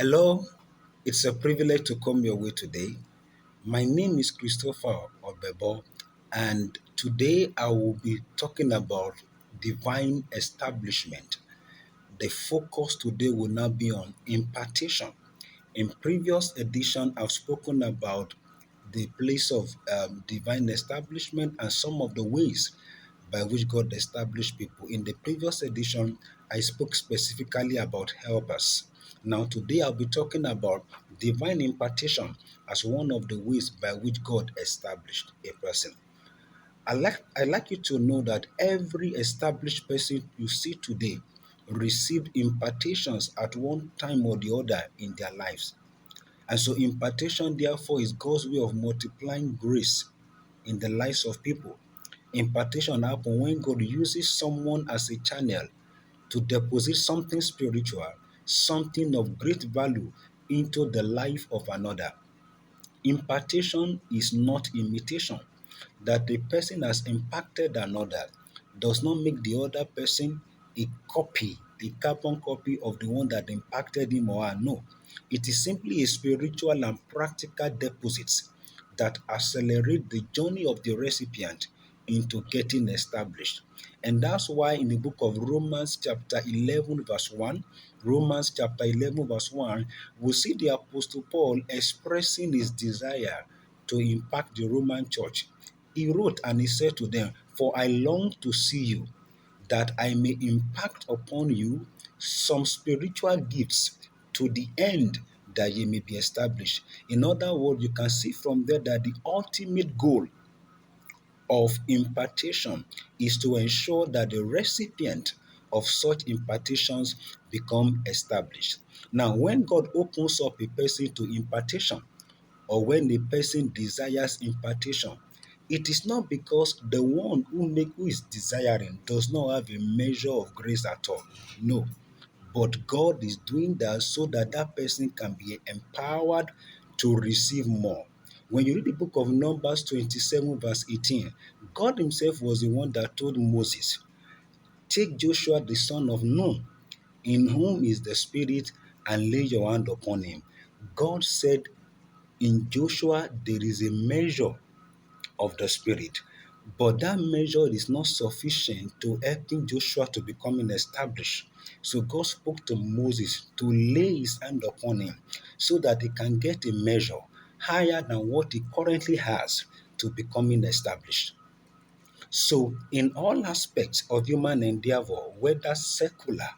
Hello, it's a privilege to come your way today. My name is Christopher Obebo, and today I will be talking about divine establishment. The focus today will now be on impartation. In previous edition, I've spoken about the place of divine establishment and some of the ways by which God established people. In the previous edition, I spoke specifically about helpers. Now, today I'll be talking about divine impartation as one of the ways by which God established a person. I like you to know that every established person you see today received impartations at one time or the other in their lives. And so impartation, therefore, is God's way of multiplying grace in the lives of people. Impartation happens when God uses someone as a channel to deposit something spiritual, something of great value into the life of another. Impartation is not imitation. That the person has impacted another does not make the other person a copy, a carbon copy of the one that impacted him or her. No. It is simply a spiritual and practical deposits that accelerate the journey of the recipient into getting established. And that's why in the book of Romans chapter 11 verse 1, Romans chapter 11 verse 1, we see the Apostle Paul expressing his desire to impact the Roman church. He wrote and he said to them, "For I long to see you, that I may impact upon you some spiritual gifts to the end that ye may be established." In other words, you can see from there that the ultimate goal of impartation is to ensure that the recipient of such impartations become established. Now, when God opens up a person to impartation, or when a person desires impartation, it is not because the one who is desiring does not have a measure of grace at all. No. But God is doing that so that that person can be empowered to receive more. When you read the book of Numbers 27 verse 18, God himself was the one that told Moses, "Take Joshua the son of Nun, in whom is the Spirit, and lay your hand upon him." God said in Joshua there is a measure of the Spirit. But that measure is not sufficient to helping Joshua to becoming established. So God spoke to Moses to lay his hand upon him so that he can get a measure higher than what he currently has to becoming established. So, in all aspects of human endeavor, whether secular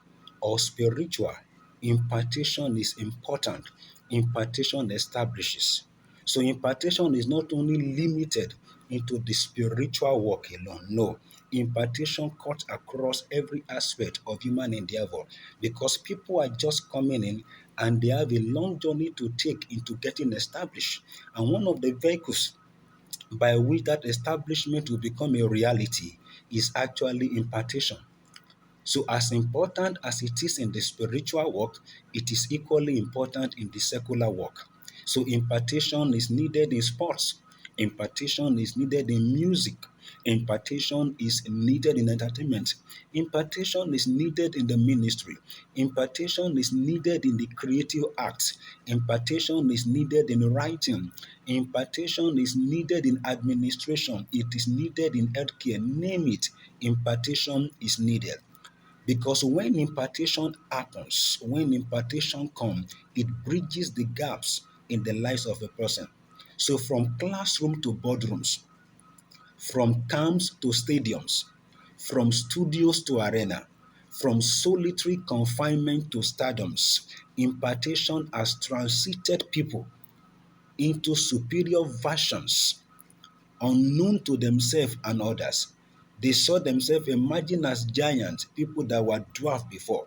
or spiritual, impartation is important. Impartation establishes. So, impartation is not only limited into the spiritual work alone. No, impartation cuts across every aspect of human endeavor because people are just coming in and they have a long journey to take into getting established. And one of the vehicles by which that establishment will become a reality is actually impartation. So, as important as it is in the spiritual work, it is equally important in the secular work. So, impartation is needed in sports, impartation is needed in music, impartation is needed in entertainment, impartation is needed in the ministry, impartation is needed in the creative arts, impartation is needed in writing, impartation is needed in administration, it is needed in healthcare, name it, impartation is needed. Because when impartation happens, when impartation comes, it bridges the gaps in the lives of a person. So from classroom to boardrooms, from camps to stadiums, from studios to arena, from solitary confinement to stadiums, impartation has transited people into superior versions unknown to themselves and others. They saw themselves emerging as giants, people that were dwarfed before.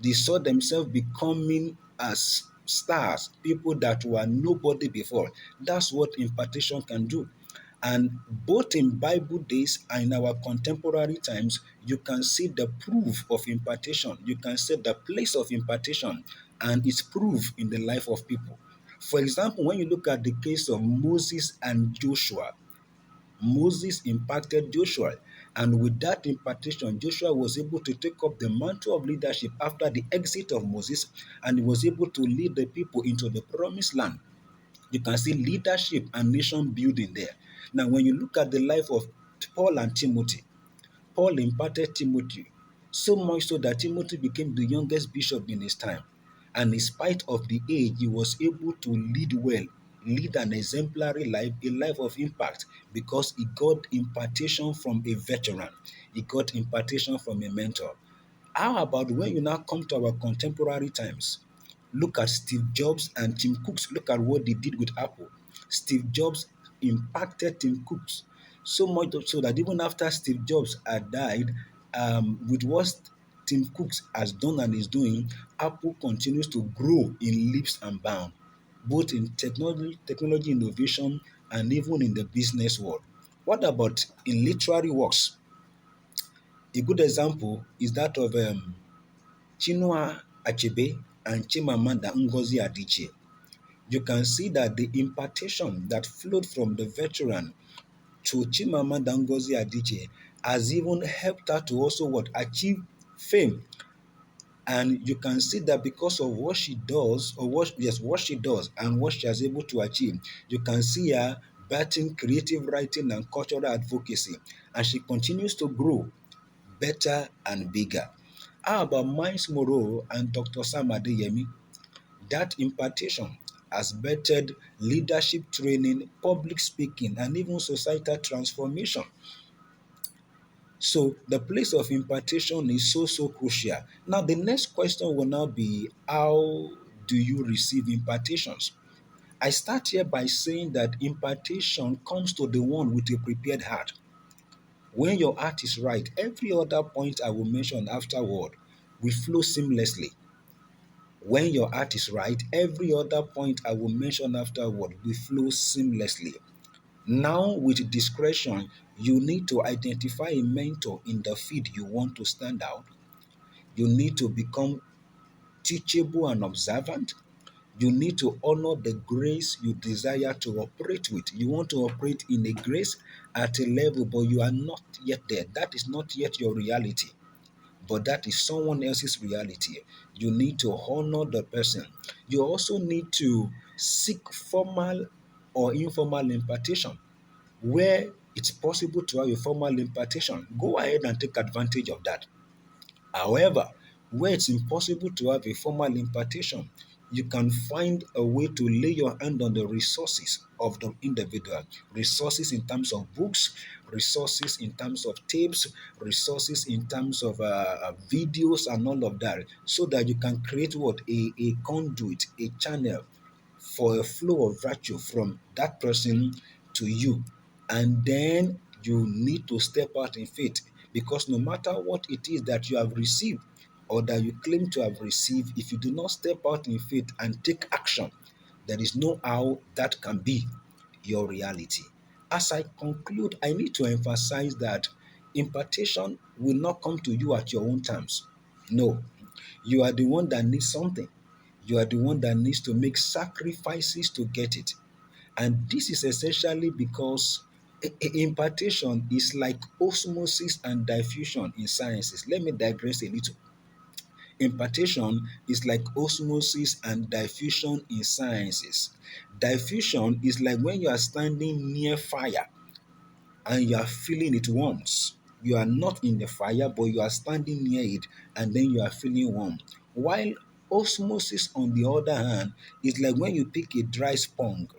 They saw themselves becoming as stars, people that were nobody before. That's what impartation can do. And both in Bible days and in our contemporary times, you can see the proof of impartation. You can see the place of impartation and its proof in the life of people. For example, when you look at the case of Moses and Joshua, Moses impacted Joshua. And with that impartation, Joshua was able to take up the mantle of leadership after the exit of Moses, and he was able to lead the people into the promised land. You can see leadership and nation building there. Now, when you look at the life of Paul and Timothy, Paul imparted Timothy so much so that Timothy became the youngest bishop in his time. And in spite of the age, he was able to lead well, lead an exemplary life, a life of impact, because he got impartation from a veteran. He got impartation from a mentor. How about when you now come to our contemporary times? Look at Steve Jobs and Tim Cook. Look at what they did with Apple. Steve Jobs impacted Tim Cook so much so that even after Steve Jobs had died, with what Tim Cook has done and is doing, Apple continues to grow in leaps and bounds, both in technology innovation and even in the business world. What about in literary works? A good example is that of Chinua Achebe and Chimamanda Ngozi Adichie. You can see that the impartation that flowed from the veteran to Chimamanda Ngozi Adichie has even helped her to also achieve fame. And you can see that because of what she does, or what she does and what she has able to achieve, you can see her batting creative writing and cultural advocacy, and she continues to grow better and bigger. How about Miles Moreau and Dr. Sam Adeyemi? That impartation has bettered leadership training, public speaking, and even societal transformation. So the place of impartation is so crucial. Now the next question will now be, how do you receive impartations? I start here by saying that impartation comes to the one with a prepared heart. When your heart is right, every other point I will mention afterward will flow seamlessly. When your heart is right, every other point I will mention afterward will flow seamlessly. Now, with discretion, you need to identify a mentor in the field you want to stand out. You need to become teachable and observant. You need to honor the grace you desire to operate with. You want to operate in a grace at a level, but you are not yet there. That is not yet your reality, but that is someone else's reality. You need to honor the person. You also need to seek formal or informal impartation. Where it's possible to have a formal impartation, go ahead and take advantage of that. However, where it's impossible to have a formal impartation, you can find a way to lay your hand on the resources of the individual. Resources in terms of books, resources in terms of tapes, resources in terms of videos and all of that, so that you can create a conduit, a channel for a flow of virtue from that person to you. And then you need to step out in faith, because no matter what it is that you have received or that you claim to have received, if you do not step out in faith and take action, there is no how that can be your reality. As I conclude, I need to emphasize that impartation will not come to you at your own terms. No, you are the one that needs something. You are the one that needs to make sacrifices to get it. And this is essentially because impartation is like osmosis and diffusion in sciences. Let me digress a little. Impartation is like osmosis and diffusion in sciences. Diffusion is like when you are standing near fire and you are feeling it warms. You are not in the fire, but you are standing near it and then you are feeling warm. While osmosis, on the other hand, is like when you pick a dry sponge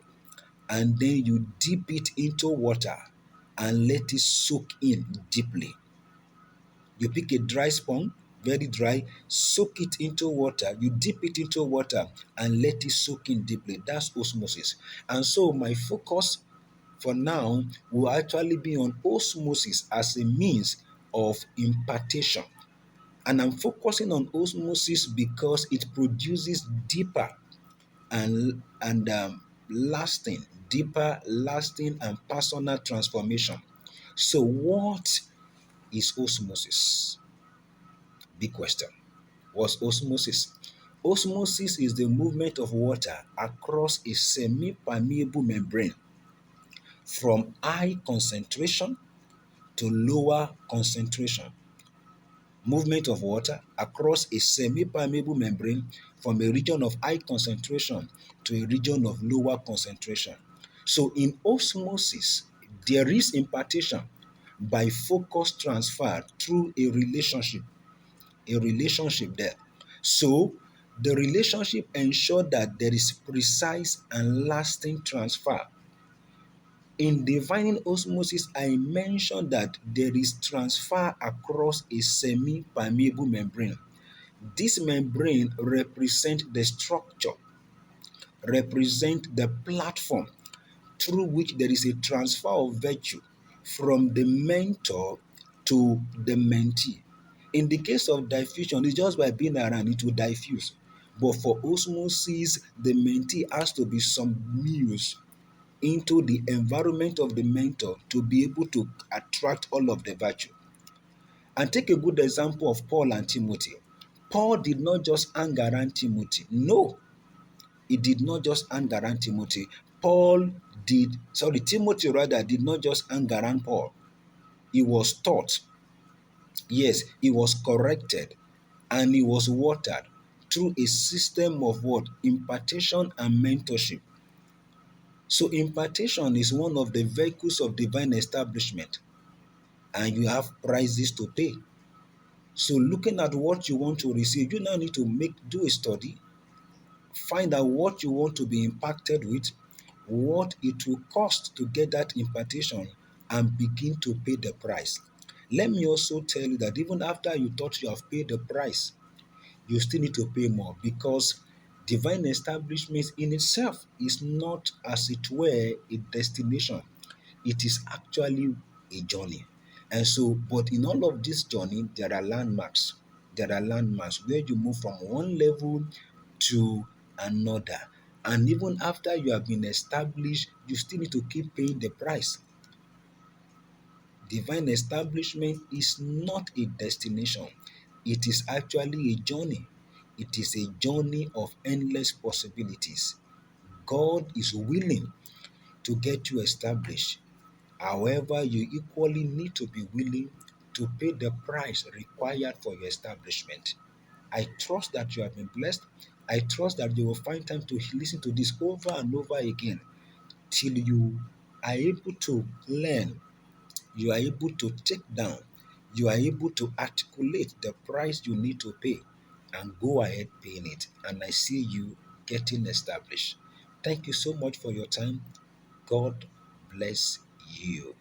and then you dip it into water and let it soak in deeply. You pick a dry sponge, very dry, soak it into water, you dip it into water and let it soak in deeply. That's osmosis. And so my focus for now will actually be on osmosis as a means of impartation. And I'm focusing on osmosis because it produces deeper and lasting, deeper, lasting, and personal transformation. So, what is osmosis? Big question. What's osmosis? Osmosis is the movement of water across a semi permeable membrane from high concentration to lower concentration. Movement of water across a semi-permeable membrane from a region of high concentration to a region of lower concentration. So in osmosis, there is impartation by focus transfer through a relationship there. So the relationship ensures that there is precise and lasting transfer. In divine osmosis, I mentioned that there is transfer across a semi-permeable membrane. This membrane represents the structure, represent the platform through which there is a transfer of virtue from the mentor to the mentee. In the case of diffusion, it's just by being around, it will diffuse. But for osmosis, the mentee has to be submerged into the environment of the mentor to be able to attract all of the virtue. And take a good example of Paul and Timothy. Paul did not just hang around Timothy. No, he did not just hang around Timothy. Timothy rather did not just hang around Paul. He was taught, yes, he was corrected, and he was watered through a system of what? Impartation and mentorship. So impartation is one of the vehicles of divine establishment, and you have prices to pay. So looking at what you want to receive, you now need to do a study, find out what you want to be impacted with, what it will cost to get that impartation, and begin to pay the price. Let me also tell you that even after you thought you have paid the price, you still need to pay more, because divine establishment in itself is not, as it were, a destination. It is actually a journey. And so, but in all of this journey, there are landmarks. There are landmarks where you move from one level to another. And even after you have been established, you still need to keep paying the price. Divine establishment is not a destination. It is actually a journey. It is a journey of endless possibilities. God is willing to get you established. However, you equally need to be willing to pay the price required for your establishment. I trust that you have been blessed. I trust that you will find time to listen to this over and over again till you are able to learn, you are able to take down, you are able to articulate the price you need to pay, and go ahead paying it. And I see you getting established. Thank you so much for your time. God bless you.